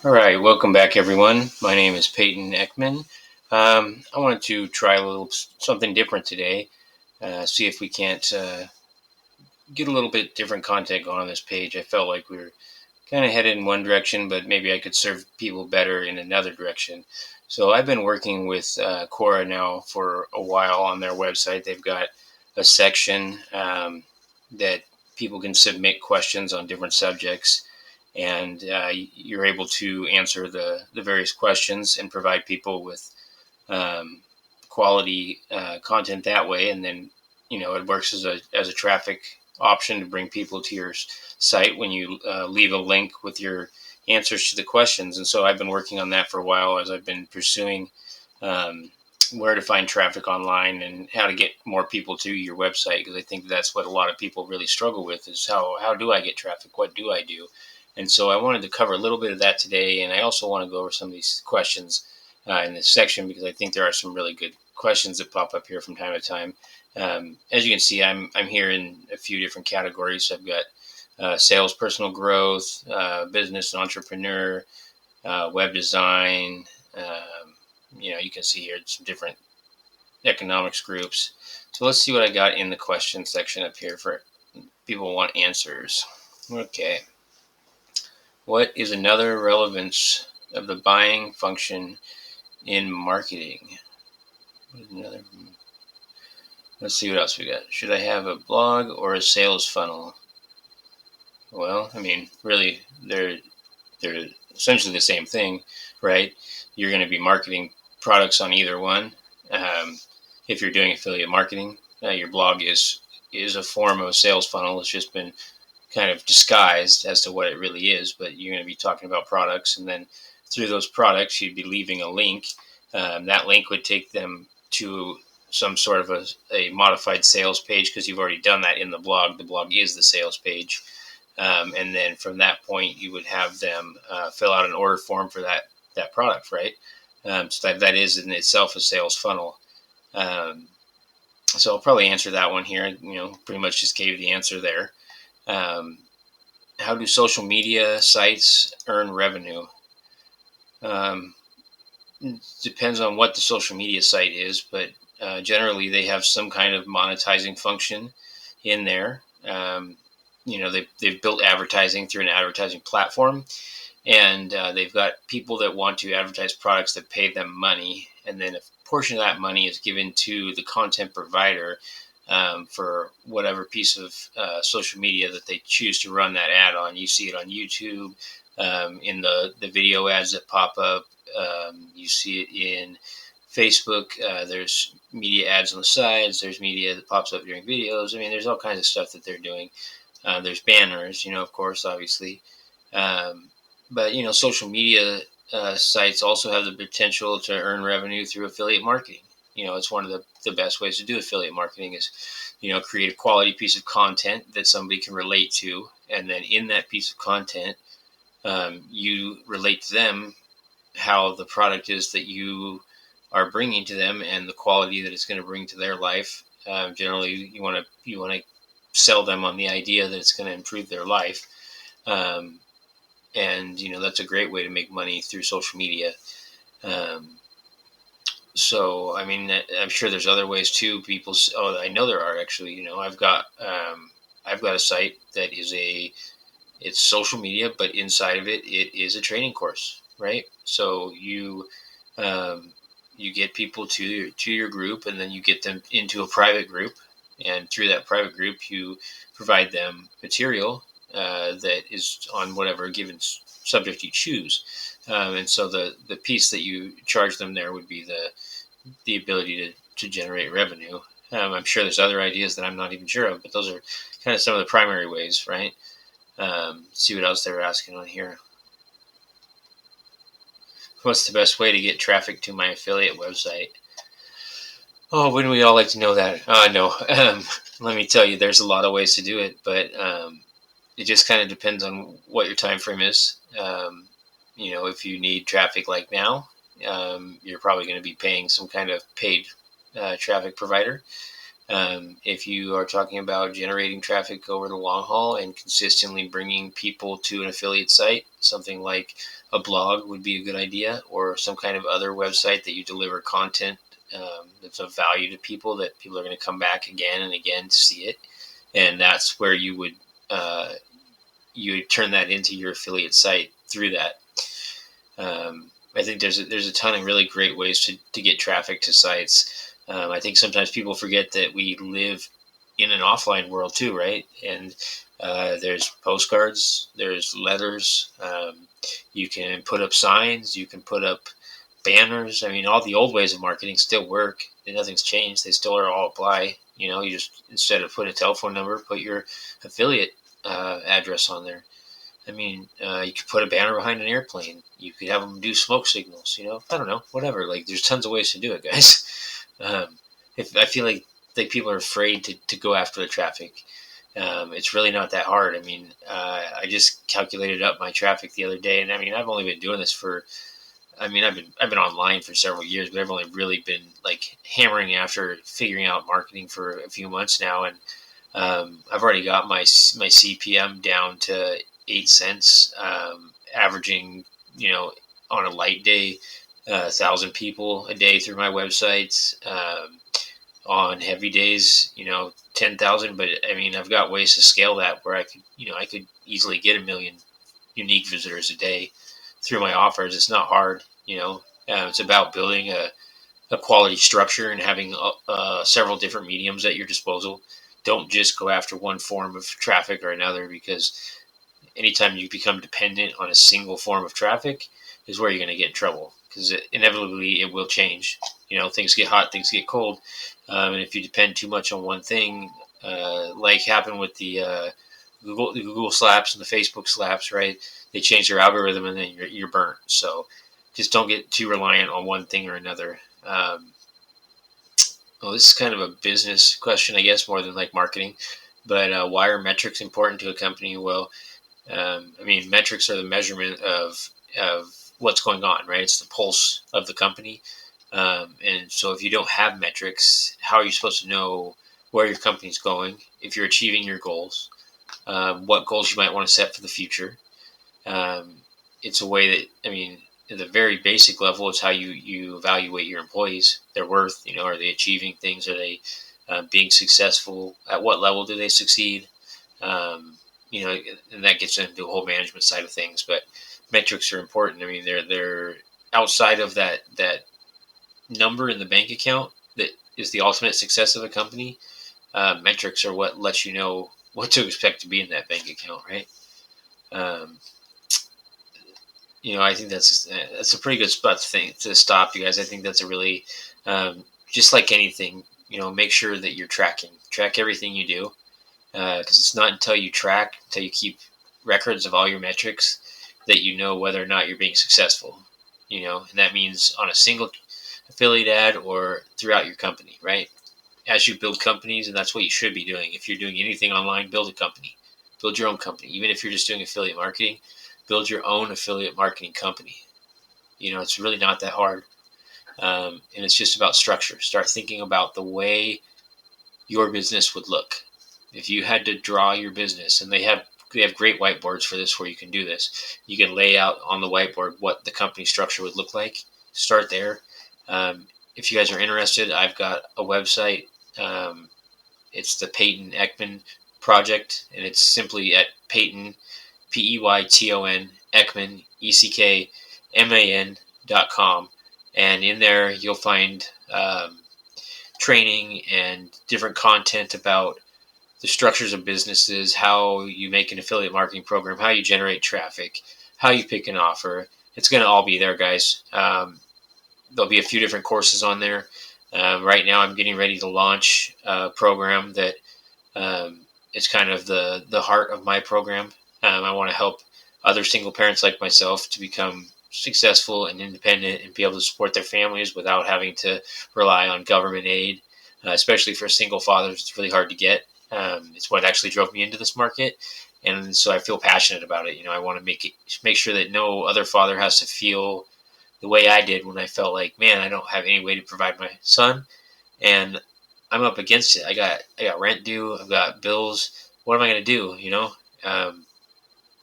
All right, welcome back, everyone. My name is Peyton Eckman. I wanted to try a little something different today. See if we can't get a little bit different content going on this page. I felt like we were kind of headed in one direction, but maybe I could serve people better in another direction. So I've been working with Quora now for a while on their website. They've got a section that people can submit questions on different subjects, and you're able to answer the various questions and provide people with um, quality content that way. And then it works as a traffic option to bring people to your site when you leave a link with your answers to the questions. And so I've been working on that for a while as I've been pursuing um, where to find traffic online and how to get more people to your website, because I think that's what a lot of people really struggle with is how do I get traffic? What do I do? And so I wanted to cover a little bit of that today, and I also want to go over some of these questions in this section, because I think there are some really good questions that pop up here from time to time. As you can see, I'm here in a few different categories. So I've got sales, personal growth, business and entrepreneur, web design. You can see here some different economics groups. So let's see what I got in the question section up here for people who want answers. Okay. What is another relevance of the buying function in marketing? Let's see what else we got. Should I have a blog or a sales funnel? Well, I mean, really, they're essentially the same thing, right? You're going to be marketing products on either one. Um, if you're doing affiliate marketing, your blog is a form of a sales funnel. It's just been kind of disguised as to what it really is, but you're going to be talking about products, and then through those products, you'd be leaving a link. That link would take them to some sort of a modified sales page, because you've already done that in the blog. The blog is the sales page. And then from that point, you would have them fill out an order form for that product, right? So that is in itself a sales funnel. So I'll probably answer that one here. Pretty much just gave the answer there. How do social media sites earn revenue? Depends on what the social media site is, but generally they have some kind of monetizing function in there. They've built advertising through an advertising platform, and they've got people that want to advertise products that pay them money, and then a portion of that money is given to the content provider for whatever piece of social media that they choose to run that ad on. You see it on YouTube, in the video ads that pop up. You see it in Facebook. There's media ads on the sides. There's media that pops up during videos. I mean, there's all kinds of stuff that they're doing. There's banners, of course, obviously. But social media sites also have the potential to earn revenue through affiliate marketing. It's one of the best ways to do affiliate marketing is, create a quality piece of content that somebody can relate to. And then in that piece of content, you relate to them how the product is that you are bringing to them and the quality that it's going to bring to their life. Generally, you want to sell them on the idea that it's going to improve their life. And that's a great way to make money through social media. So I mean, I'm sure there's other ways too. I know there are actually. I've got a site that is it's social media, but inside of it is a training course, right? So you get people to your group, and then you get them into a private group, and through that private group, you provide them material that is on whatever given subject you choose. And so the piece that you charge them there would be the ability to generate revenue. I'm sure there's other ideas that I'm not even sure of, but those are kind of some of the primary ways, right? See what else they were asking on here. What's the best way to get traffic to my affiliate website? Oh, wouldn't we all like to know that? No. Let me tell you, there's a lot of ways to do it, but it just kind of depends on what your time frame is. If you need traffic like now, you're probably going to be paying some kind of paid traffic provider. If you are talking about generating traffic over the long haul and consistently bringing people to an affiliate site, something like a blog would be a good idea, or some kind of other website that you deliver content that's of value to people, that people are going to come back again and again to see it. And that's where uh, you would turn that into your affiliate site through that. I think there's a ton of really great ways to get traffic to sites. I think sometimes people forget that we live in an offline world too, right? And there's postcards, there's letters. You can put up signs, you can put up banners. I mean, all the old ways of marketing still work. And nothing's changed. They still are all apply. You just, instead of putting a telephone number, put your affiliate address on there. I mean, you could put a banner behind an airplane. You could have them do smoke signals. I don't know, whatever. Like, there's tons of ways to do it, guys. If I feel like people are afraid to go after the traffic. It's really not that hard. I mean, I just calculated up my traffic the other day, and I mean, I've only been doing this for. I mean, I've been online for several years, but I've only really been like hammering after figuring out marketing for a few months now, and I've already got my CPM down to 8 cents, averaging, on a light day, 1,000 people a day through my websites. On heavy days, 10,000. But I mean, I've got ways to scale that where I could easily get 1 million unique visitors a day through my offers. It's not hard. It's about building a quality structure and having several different mediums at your disposal. Don't just go after one form of traffic or another, because anytime you become dependent on a single form of traffic is where you're going to get in trouble, because inevitably it will change. Things get hot, things get cold. And if you depend too much on one thing, like happened with the Google slaps and the Facebook slaps, right? They change their algorithm and then you're burnt. So just don't get too reliant on one thing or another. Well, this is kind of a business question, I guess, more than like marketing. But why are metrics important to a company? Well, I mean, metrics are the measurement of what's going on, right? It's the pulse of the company. And so if you don't have metrics, how are you supposed to know where your company's going, if you're achieving your goals, what goals you might want to set for the future? It's a way that, I mean, at the very basic level, it's how you evaluate your employees, their worth. Are they achieving things? Are they being successful? At what level do they succeed? And that gets into the whole management side of things. But metrics are important. I mean, they're outside of that number in the bank account that is the ultimate success of a company. Metrics are what lets you know what to expect to be in that bank account, right? I think that's a pretty good spot to stop, you guys. I think that's a really, just like anything, make sure that you're track everything you do, because it's not until you keep records of all your metrics that you know whether or not you're being successful. And that means on a single affiliate ad or throughout your company, right? As you build companies, and that's what you should be doing. If you're doing anything online, build a company, build your own company. Even if you're just doing affiliate marketing, build your own affiliate marketing company. It's really not that hard. And it's just about structure. Start thinking about the way your business would look. If you had to draw your business, and they have great whiteboards for this where you can do this. You can lay out on the whiteboard what the company structure would look like. Start there. If you guys are interested, I've got a website. It's the Peyton Eckman project, and it's simply at Peyton, Peyton, Eckman, ECKMAN.com. And in there, you'll find training and different content about the structures of businesses, how you make an affiliate marketing program, how you generate traffic, how you pick an offer. It's going to all be there, guys. There'll be a few different courses on there. Right now, I'm getting ready to launch a program that is kind of the heart of my program. I want to help other single parents like myself to become successful and independent and be able to support their families without having to rely on government aid, especially for single fathers. It's really hard to get. It's what actually drove me into this market. And so I feel passionate about it. I want to make sure that no other father has to feel the way I did when I felt like, man, I don't have any way to provide my son. And I'm up against it. I got rent due. I've got bills. What am I going to do? I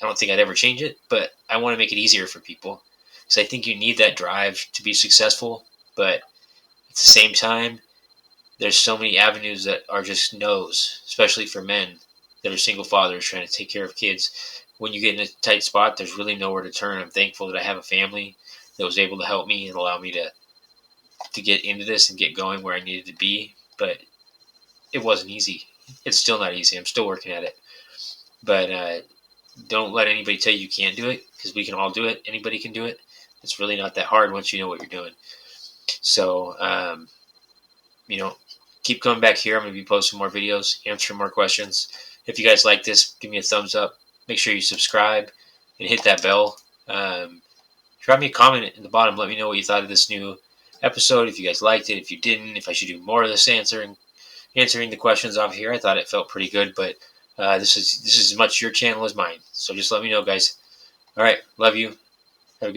don't think I'd ever change it, but I want to make it easier for people because I think you need that drive to be successful. But at the same time, there's so many avenues that are just no's, especially for men that are single fathers trying to take care of kids. When you get in a tight spot, there's really nowhere to turn. I'm thankful that I have a family that was able to help me and allow me to get into this and get going where I needed to be. But it wasn't easy. It's still not easy. I'm still working at it. But don't let anybody tell you can't do it, because we can all do it. Anybody can do it. It's really not that hard once you know what you're doing. So, keep coming back here. I'm going to be posting more videos, answering more questions. If you guys like this, give me a thumbs up. Make sure you subscribe and hit that bell. Drop me a comment in the bottom. Let me know what you thought of this new episode. If you guys liked it, if you didn't, if I should do more of this answering the questions off here. I thought it felt pretty good, but this is as much your channel as mine. So just let me know, guys. All right, love you. Have a good day.